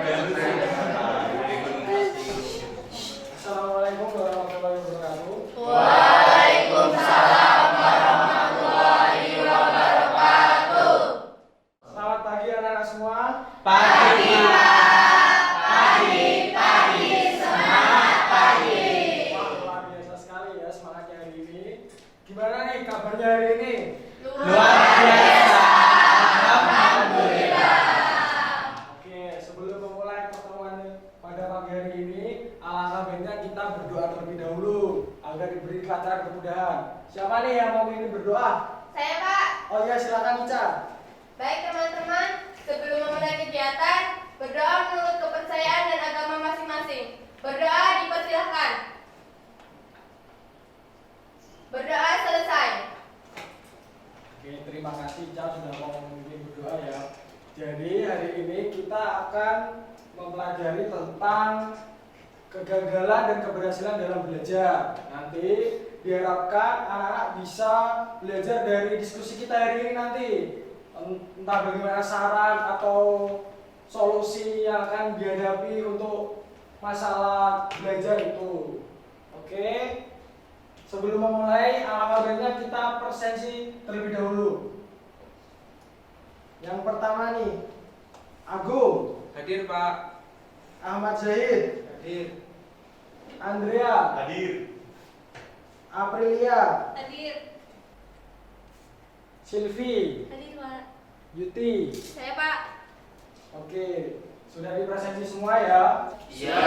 Assalamualaikum warahmatullahi wabarakatuh. Waalaikumsalam warahmatullahi wabarakatuh. Selamat pagi anak-anak semua. Pagi Pak. Semangat pagi. Wah, luar biasa sekali ya semangatnya hari ini. Gimana nih kabarnya hari ini? Luar biasa. Alhamdulillah. Oke, sebelum memulai pertemuan pada pagi hari ini, alangkah baiknya kita berdoa terlebih dahulu agar diberi kelancaran kemudahan. Siapa nih yang mau ini berdoa? Saya Pak. Oh iya, silakan Ica. Baik teman-teman, sebelum memulai kegiatan, berdoa menurut kepercayaan dan agama masing-masing. Berdoa dipersilahkan. Berdoa selesai. Oke, terima kasih Ica sudah mau memimpin berdoa ya. Jadi hari ini kita akan mempelajari tentang kegagalan dan keberhasilan dalam belajar. Nanti diharapkan anak-anak bisa belajar dari diskusi kita hari ini nanti. Entah bagaimana saran atau solusi yang akan dihadapi untuk masalah belajar itu. Oke. Sebelum memulai, alangkah baiknya kita presensi terlebih dahulu. Yang pertama nih, Agung, Hadir Pak. Ahmad Zahid, Hadir. Andrea, Hadir. Aprilia, Hadir. Silvi, Hadir Pak. Yuti. Saya Pak. Oke, sudah dipresensi semua ya? Iya.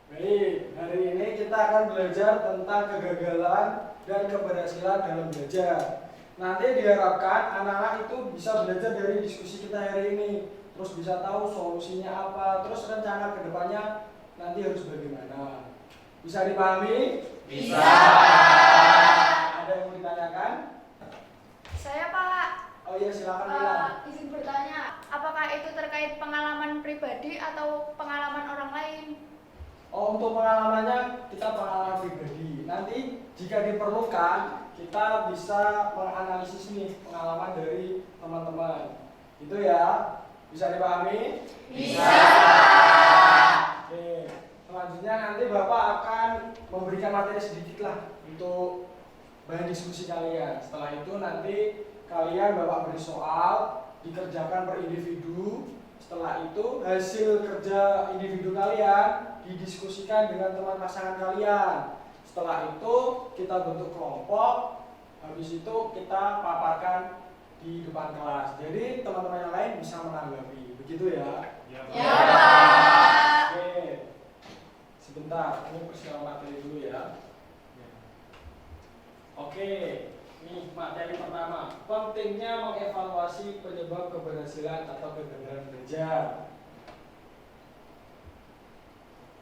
Baik, hari ini kita akan belajar tentang kegagalan dan keberhasilan dalam belajar. Nanti diharapkan anak-anak itu bisa belajar dari diskusi kita hari ini, terus bisa tahu solusinya apa, terus rencana kedepannya nanti harus bagaimana. Bisa dipahami? Bisa. Ada yang mau ditanyakan? Saya Pak. Oh iya, silakan bilang. Izin bertanya, apakah itu terkait pengalaman pribadi atau pengalaman orang lain? Oh, untuk pengalamannya kita pengalaman pribadi. Nanti jika diperlukan kita bisa menganalisis nih pengalaman dari teman-teman. Itu ya, bisa dipahami? Bisa. Oke, selanjutnya nanti Bapak akan memberikan materi sedikit lah untuk bahan diskusi kalian. Setelah itu nanti kalian Bapak beri soal, dikerjakan per individu. Setelah itu hasil kerja individu kalian didiskusikan dengan teman pasangan kalian. Setelah itu kita bentuk kelompok, habis itu kita paparkan di depan kelas. Jadi teman-teman yang lain bisa menanggapi. Begitu ya? Ya, Ya Pak. Oke. Sebentar, ini persiapan materi dulu ya. Oke, nih materi pertama. Pentingnya mengevaluasi penyebab keberhasilan atau kegagalan belajar.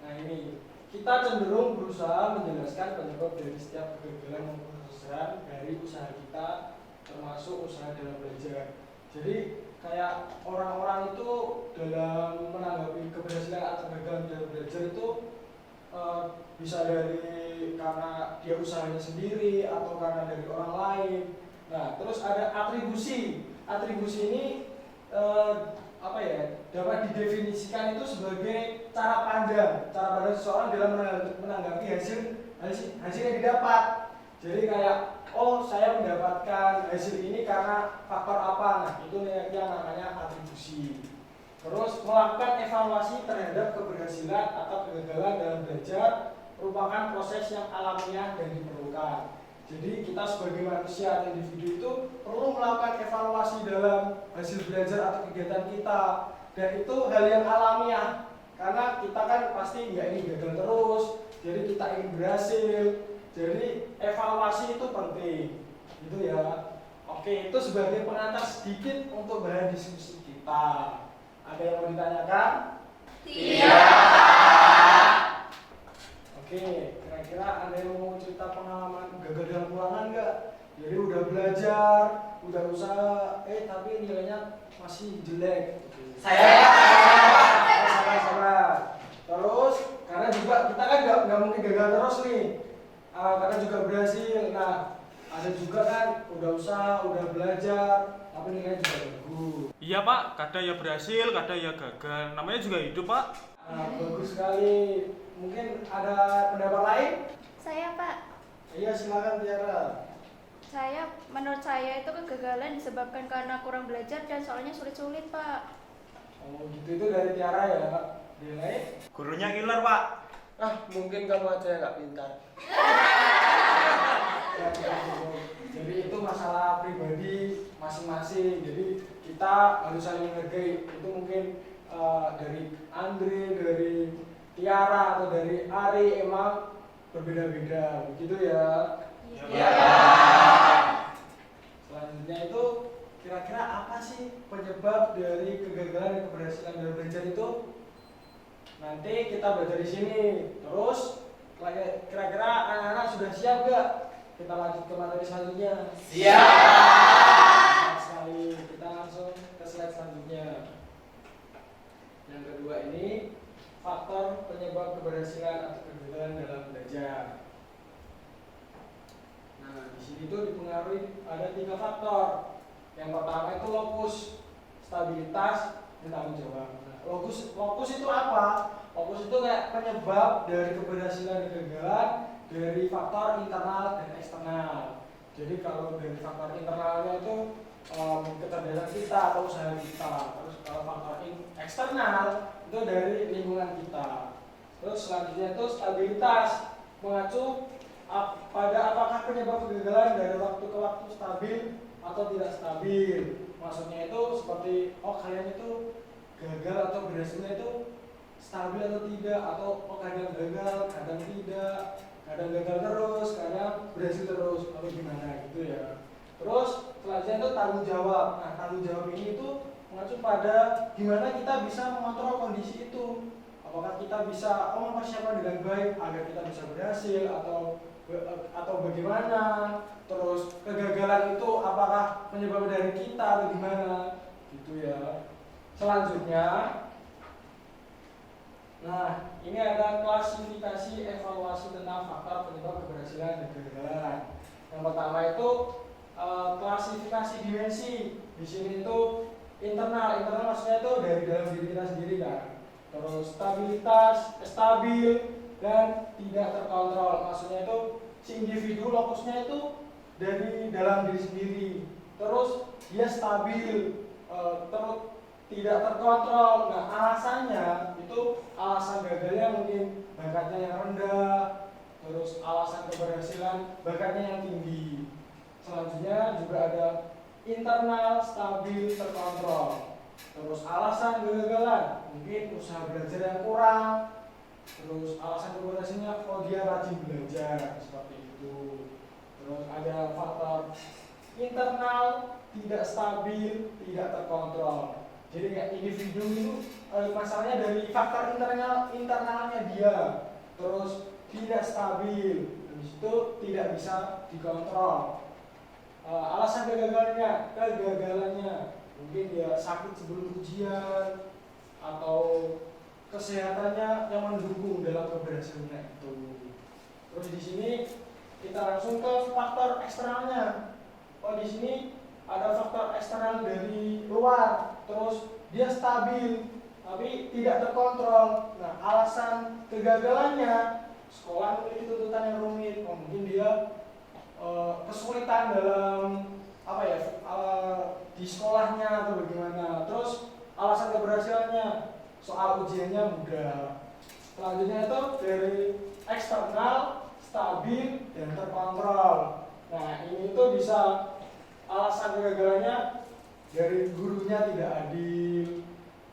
Nah ini, kita cenderung berusaha menjelaskan penyebab dari setiap kegagalan maupun kesuksesan dari usaha kita, termasuk usaha dalam belajar. Jadi kayak orang-orang itu dalam menanggapi keberhasilan atau kegagalan dalam belajar itu bisa dari karena dia usahanya sendiri atau karena dari orang lain. Nah, terus ada atribusi. Atribusi ini apa ya? Dapat didefinisikan itu sebagai cara pandang seseorang dalam menanggapi hasil yang didapat. Jadi kayak, oh saya mendapatkan hasil ini karena faktor apa? Nah, itu yang namanya atribusi. Terus melakukan evaluasi terhadap keberhasilan atau kegagalan dalam belajar merupakan proses yang alamiah dan diperlukan. Jadi kita sebagai manusia atau individu itu perlu melakukan evaluasi dalam hasil belajar atau kegiatan kita, dan itu hal yang alamiah karena kita kan pasti nggak ingin gagal terus, jadi kita ingin berhasil. Jadi evaluasi itu penting, gitu ya. Oke, itu sebagai pengantar sedikit untuk bahan diskusi kita. Ada yang mau ditanyakan? Tidak. Oke, kira-kira ada yang mau cerita pengalaman gagal dalam ulangan nggak? Jadi udah belajar, udah usaha, tapi nilainya masih jelek. Saya. Sabar. Terus karena juga kita kan nggak mungkin gagal terus nih, karena juga berhasil. Nah, ada juga kan udah usaha, udah belajar, tapi nilainya juga bagus. Iya Pak, Pak, kadang ya berhasil, kadang ya gagal. Namanya juga hidup Pak. Bagus sekali. Mungkin ada pendapat lain? Saya Pak, Iya, silakan Tiara. menurut saya itu kegagalan disebabkan karena kurang belajar dan soalnya sulit-sulit Pak. Oh gitu, itu dari Tiara ya. Dia lain? Gurunya ngiler, Pak. Mungkin kamu aja yang nggak pintar. Ya, jadi itu masalah pribadi masing-masing. Jadi kita harus saling menghargai. Itu mungkin dari Andre, dari Tiara atau dari Ari emang berbeda-beda, begitu ya. Iya. Selanjutnya itu kira-kira apa sih penyebab dari kegagalan dan keberhasilan dalam belajar itu? Nanti kita belajar di sini. Terus kira-kira anak-anak sudah siap gak? Kita lanjut ke materi selanjutnya. Siap. Siap sekali. Kita langsung ke slide selanjutnya. Yang kedua ini faktor penyebab keberhasilan atau kegagalan dalam belajar. Nah, di sini tuh dipengaruhi ada 3 faktor. Yang pertama itu lokus, stabilitas, dan tanggung jawab. Nah, lokus itu apa? Lokus itu kayak penyebab dari keberhasilan dan kegagalan dari faktor internal dan eksternal. Jadi kalau dari faktor internalnya itu kecerdasan kita atau usaha kita. Terus kalau faktor eksternal itu dari lingkungan kita. Terus selanjutnya itu stabilitas, mengacu pada apakah penyebab kegagalan dari waktu ke waktu stabil atau tidak stabil. Maksudnya itu seperti kalian itu gagal atau berhasilnya itu stabil atau tidak, atau kadang gagal, kadang tidak, kadang gagal terus, kadang berhasil terus, atau gimana gitu ya. Terus selanjutnya itu tanggung jawab. Nah, tanggung jawab ini itu mengacu pada gimana kita bisa mengontrol kondisi itu. Apakah kita bisa mempersiapkan dengan baik agar kita bisa berhasil atau bagaimana. Terus kegagalan itu apakah penyebab dari kita atau gimana gitu ya. Selanjutnya, nah ini ada klasifikasi evaluasi tentang faktor penyebab keberhasilan dan kegagalan. Yang pertama itu klasifikasi dimensi. Di sini itu internal maksudnya itu dari dalam diri kita sendiri kan. Terus stabilitas, stabil dan tidak terkontrol. Maksudnya itu si individu lokusnya itu dari dalam diri sendiri. Terus dia stabil, terus tidak terkontrol. Nah, alasannya itu alasan gagalnya mungkin bakatnya yang rendah, terus alasan keberhasilan bakatnya yang tinggi. Selanjutnya juga ada internal, stabil, terkontrol. Terus alasan kegagalan mungkin usaha belajar yang kurang. Terus alasan keberhasilannya dia rajin belajar seperti itu. Terus ada faktor internal, tidak stabil, tidak terkontrol. Jadi kayak individu itu masalahnya dari faktor internalnya dia. Terus tidak stabil, habis itu tidak bisa dikontrol. Alasan kegagalannya mungkin dia sakit sebelum ujian atau kesehatannya yang mendukung dalam keberhasilannya itu. Terus di sini kita langsung ke faktor eksternalnya. Di sini ada faktor eksternal dari luar, terus dia stabil tapi tidak terkontrol. Nah, alasan kegagalannya sekolah memiliki tuntutan yang rumit. Mungkin dia kesulitan dalam di sekolahnya atau bagaimana. Terus alasan keberhasilannya soal ujiannya mudah. Selanjutnya itu dari eksternal, stabil dan terkontrol. Nah, ini tuh bisa alasan kegagalannya dari gurunya tidak adil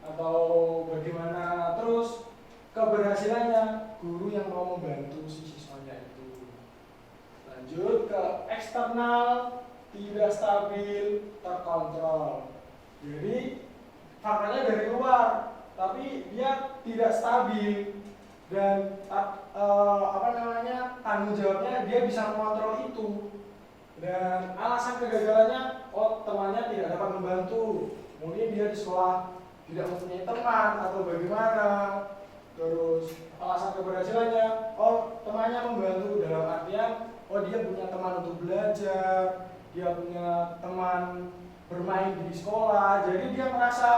atau bagaimana. Terus keberhasilannya guru yang mau membantu si siswanya itu. Lanjut ke eksternal, tidak stabil, terkontrol. Jadi faktornya dari luar, tapi dia tidak stabil dan tanggung jawabnya dia bisa mengontrol itu. Dan alasan kegagalannya, temannya tidak dapat membantu. Mungkin dia di sekolah tidak mempunyai teman atau bagaimana. Terus alasan keberhasilannya, temannya membantu dalam artian, dia punya teman untuk belajar, dia punya teman bermain di sekolah, jadi dia merasa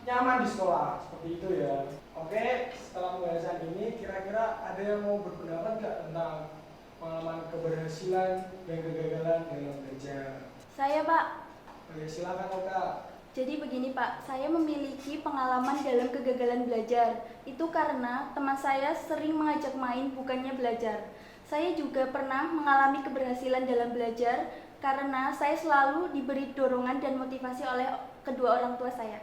nyaman di sekolah, seperti itu ya. Oke, setelah pembahasan ini kira-kira ada yang mau berpendapat nggak tentang pengalaman keberhasilan dan kegagalan dalam belajar? Saya, Pak. Oke, silakan Oka. Jadi begini Pak, saya memiliki pengalaman dalam kegagalan belajar. Itu karena teman saya sering mengajak main bukannya belajar. Saya juga pernah mengalami keberhasilan dalam belajar karena saya selalu diberi dorongan dan motivasi oleh kedua orang tua saya.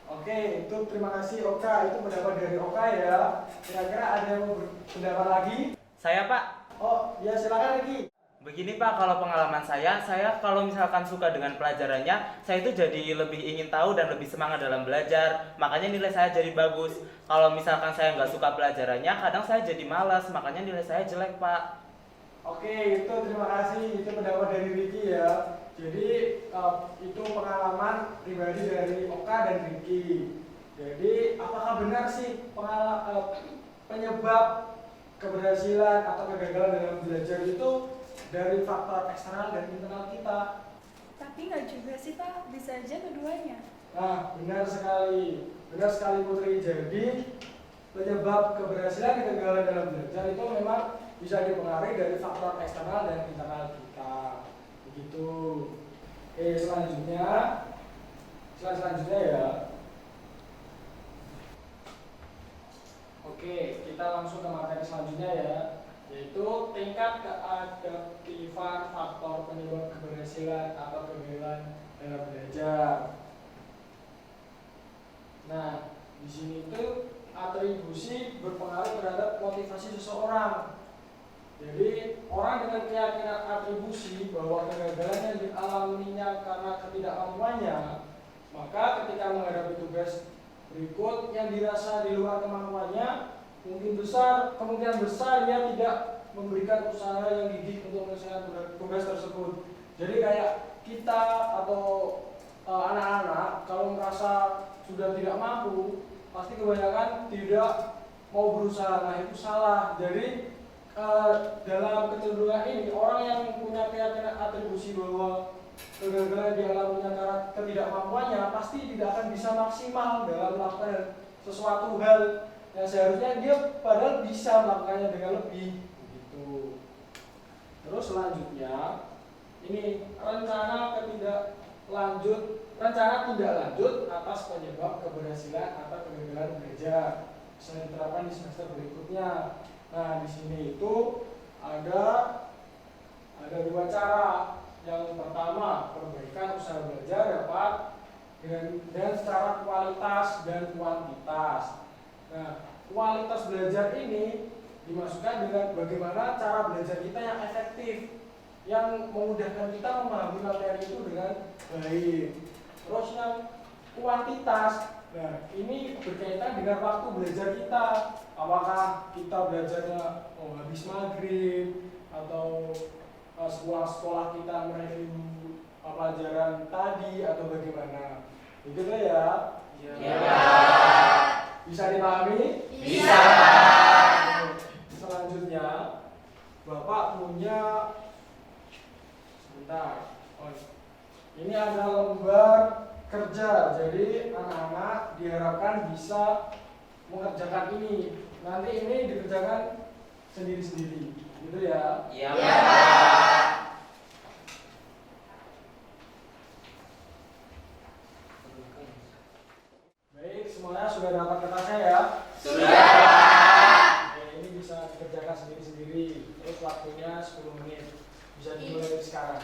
Oke, itu terima kasih Oka, itu pendapat dari Oka ya. Kira-kira ada yang mau berpendapat lagi? Saya Pak, Oh, ya silakan lagi. begini Pak, kalau pengalaman saya kalau misalkan suka dengan pelajarannya, saya itu jadi lebih ingin tahu dan lebih semangat dalam belajar. Makanya nilai saya jadi bagus. Kalau misalkan saya nggak suka pelajarannya, kadang saya jadi malas, makanya nilai saya jelek Pak. Oke, itu terima kasih. Itu pendapat dari Ricky ya. Jadi itu pengalaman pribadi dari Oka dan Ricky. Jadi apakah benar sih penyebab keberhasilan atau kegagalan dalam belajar itu dari faktor eksternal dan internal kita? Tapi nggak juga sih Pak, bisa aja keduanya. Nah, benar sekali Putri. Jadi penyebab keberhasilan dan kegagalan dalam belajar itu memang bisa dipengaruhi dari faktor eksternal dan internal kita. Begitu. Oke, selanjutnya ya. Oke, kita langsung ke materi selanjutnya ya, yaitu tingkat keadaptifan faktor penyebab keberhasilan atau kegagalan dalam belajar. Nah, di sini itu atribusi berpengaruh terhadap motivasi seseorang. Jadi orang dengan keyakinan atribusi bahwa kegagalan yang dialaminya karena ketidakmampuannya, maka ketika menghadapi tugas berikut yang dirasa di luar kemampuannya, kemungkinan besar ia tidak memberikan usaha yang gigih untuk menyelesaikan tugas tersebut. Jadi kayak kita atau anak-anak kalau merasa sudah tidak mampu, pasti kebanyakan tidak mau berusaha. Nah, itu salah. Jadi dalam kecenderungan ini, orang yang punya keyakinan atribusi bahwa kegagalan dialaminya karena ketidakmampuannya pasti tidak akan bisa maksimal dalam melakukan sesuatu hal yang seharusnya dia padahal bisa melakukannya dengan lebih begitu. Terus selanjutnya ini rencana tidak lanjut atas penyebab keberhasilan atau kegagalan belajar bisa diterapkan di semester berikutnya. Nah, di sini itu ada dua cara. Yang pertama, perbaikan usaha belajar dapat dengan secara kualitas dan kuantitas. Nah, kualitas belajar ini dimasukkan dengan bagaimana cara belajar kita yang efektif, yang memudahkan kita memahami materi itu dengan baik. Terus yang kuantitas, nah ini berkaitan dengan waktu belajar kita. Apakah kita belajarnya habis maghrib atau sekolah kita meraih pelajaran tadi atau bagaimana? Begitu ya? Iya. Bisa dipahami? Bisa. Selanjutnya, Bapak punya sebentar. Ini ada lembar kerja. Jadi anak-anak diharapkan bisa mengerjakan ini. Nanti ini dikerjakan sendiri-sendiri. Gitu ya? Iya. Iya, Pak. Baik, semuanya sudah dapat kertasnya ya? Sudah, Pak. Oke, ini bisa dikerjakan sendiri-sendiri. Terus waktunya 10 menit. Bisa dimulai dari sekarang.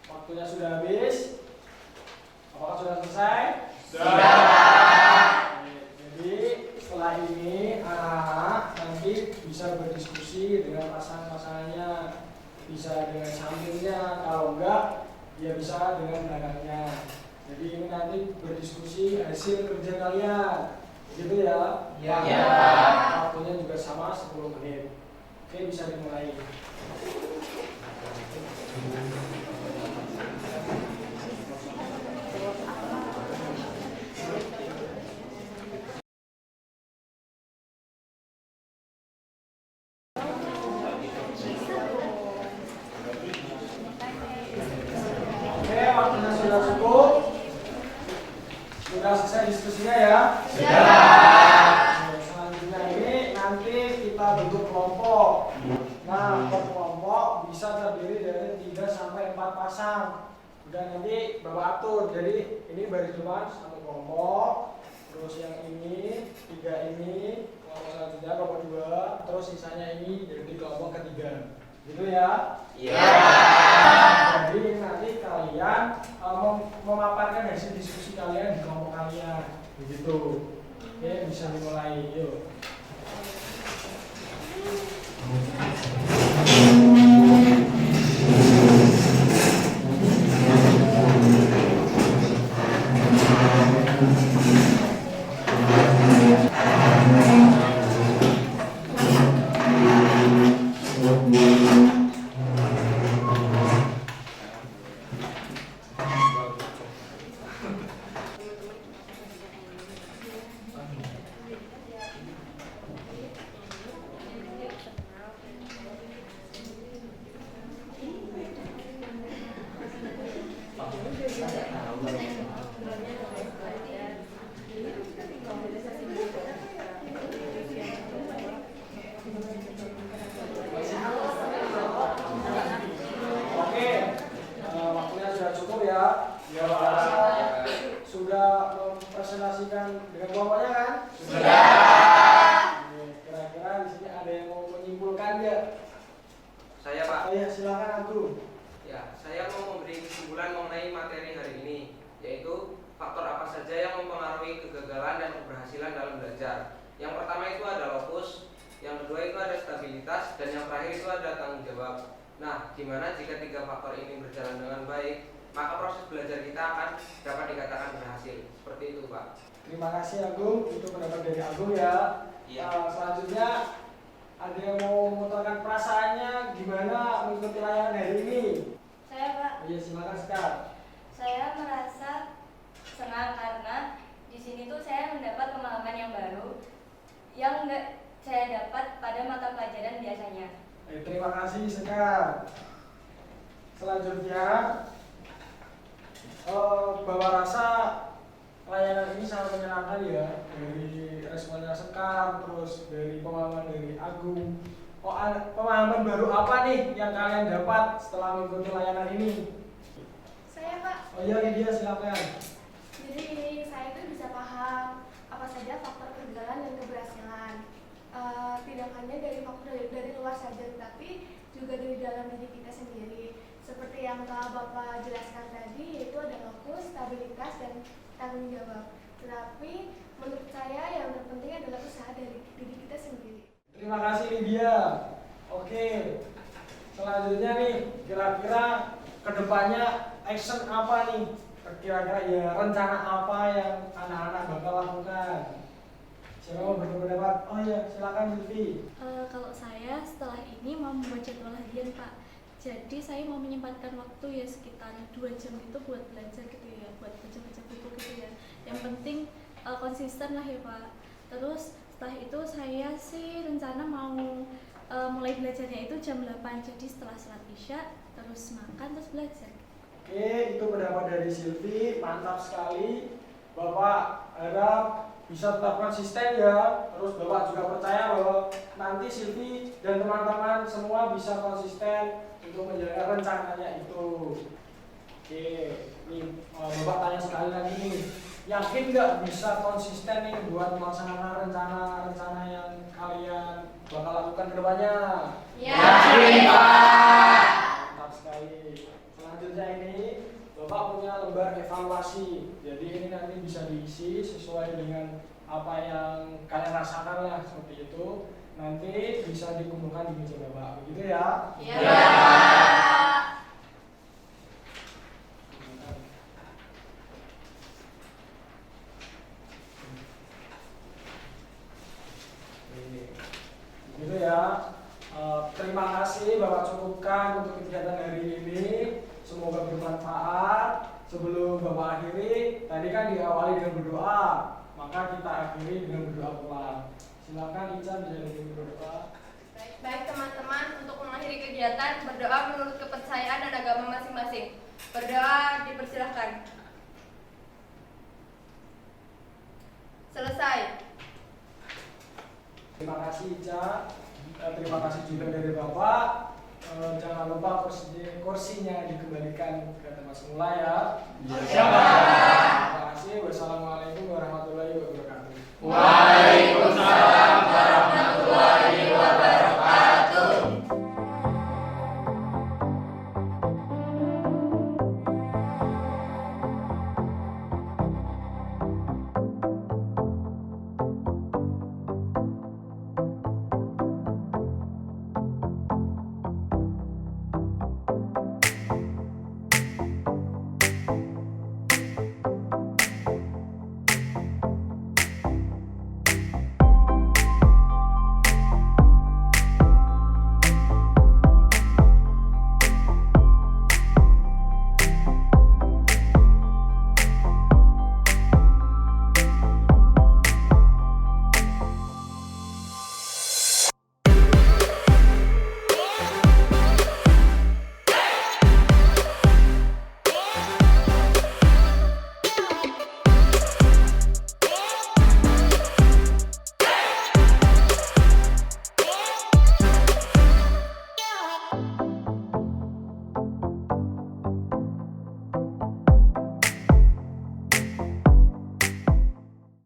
Waktunya sudah habis. Apakah sudah selesai? Sudah. Oke, jadi setelah ini anak-anak nanti bisa berdiskusi dengan pasangan-pasangannya, bisa dengan sampingnya, kalau enggak ya bisa dengan belakangnya. Jadi ini nanti berdiskusi hasil kerja kalian, gitu ya? Iya. Iya, Pak. Waktunya juga sama 10 menit. Oke, bisa dimulai. Oke, waktunya sudah cukup. Sudah selesai diskusinya ya? Selanjutnya ini nanti kita bentuk kelompok. Nah, per kelompok bisa terdiri dari 3 sampai 4 pasang. Udah nanti Bapak atur. Jadi ini baris depan satu kelompok, terus yang ini, 3 ini, kelompok selanjutnya kelompok 2, terus sisanya ini jadi kelompok ketiga. Gitu ya? Iya. Jadi nanti kalian memaparkan hasil diskusi kalian di kelompok kalian. Begitu. Oke, bisa dimulai. Yuk. Oke, waktunya sudah cukup ya. Ya, Pak Rasa sudah mempresentasikan dengan kelompoknya kan? Oke, kira-kira di sini ada yang mau menyimpulkan nggak? Saya Pak, Oh ya, silakan Agung. ya saya mau memberi kesimpulan mengenai materi hari ini, yaitu faktor apa saja yang mempengaruhi kegagalan dan keberhasilan dalam belajar. Yang pertama itu ada lokus, yang kedua itu ada stabilitas, dan yang terakhir itu ada tanggung jawab. Nah, gimana jika 3 faktor ini berjalan dengan baik, maka proses belajar kita akan dapat dikatakan berhasil. Seperti itu Pak. Terima kasih Agung, itu pendapat dari Agung ya. Iya. Selanjutnya ada yang mau mengutarakan perasaannya gimana mengikuti layanan hari ini? Saya Pak, Iya, silakan Sekar. saya merasa senang karena di sini tuh saya mendapat pengalaman yang baru yang nggak saya dapat pada mata pelajaran biasanya. Terima kasih Sekar. Selanjutnya Bapak rasa layanan ini sangat menyenangkan ya, dari responnya Sekar, terus dari pengalaman dari Agung. Pengalaman baru apa nih yang kalian dapat setelah mengikuti layanan ini? Saya Pak, Oh iya, Lydia silakan. jadi saya itu bisa paham apa saja faktor kegagalan dan keberhasilan. Tidak hanya dari faktor dari luar saja, tetapi juga dari dalam diri kita sendiri. Seperti yang telah Bapak jelaskan tadi, yaitu ada lokus, stabilitas, dan tanggung jawab. Tetapi menurut saya yang terpenting adalah usaha dari diri kita sendiri. Terima kasih Lydia. Oke, selanjutnya nih, kira-kira kedepannya action apa nih? Kira-kira ya rencana apa yang anak-anak bakal lakukan? Siapa mau berpendapat? Oh ya, silakan Zulfi. Kalau saya setelah ini mau membuat jadwal harian Pak. Jadi saya mau menyempatkan waktu ya sekitar 2 jam gitu buat belajar gitu ya, buat baca-baca buku gitu ya. Yang penting konsisten lah ya Pak. Terus setelah itu saya sih rencana mau mulai belajarnya itu jam 8. Jadi setelah sholat isya terus makan terus belajar. Oke, itu pendapat dari Silvi, mantap sekali. Bapak harap bisa tetap konsisten ya. Terus Bapak juga percaya bahwa nanti Silvi dan teman-teman semua bisa konsisten untuk menjaga rencananya itu. Oke, nih Bapak tanya sekali lagi nih, yakin nggak bisa konsisten nih buat melaksanakan rencana-rencana yang kalian bakal lakukan ke depannya? Yakin Pak. Mantap sekali. Selanjutnya ini Bapak punya lembar evaluasi. Jadi ini nanti bisa diisi sesuai dengan apa yang kalian rasakan lah, seperti itu. Nanti bisa dikumpulkan di meja Bapak. Begitu ya? Iya Pak. Gitu ya. sebelum Bapak akhiri, tadi kan diawali dengan berdoa, maka kita akhiri dengan berdoa pula. Silakan Ica bisa berdoa. Baik teman-teman, untuk mengakhiri kegiatan berdoa menurut kepercayaan dan agama masing-masing. Berdoa dipersilahkan. Selesai. Terima kasih Ica. Terima kasih juga dari Bapak. Jangan lupa kursinya dikembalikan ke tempat semula ya.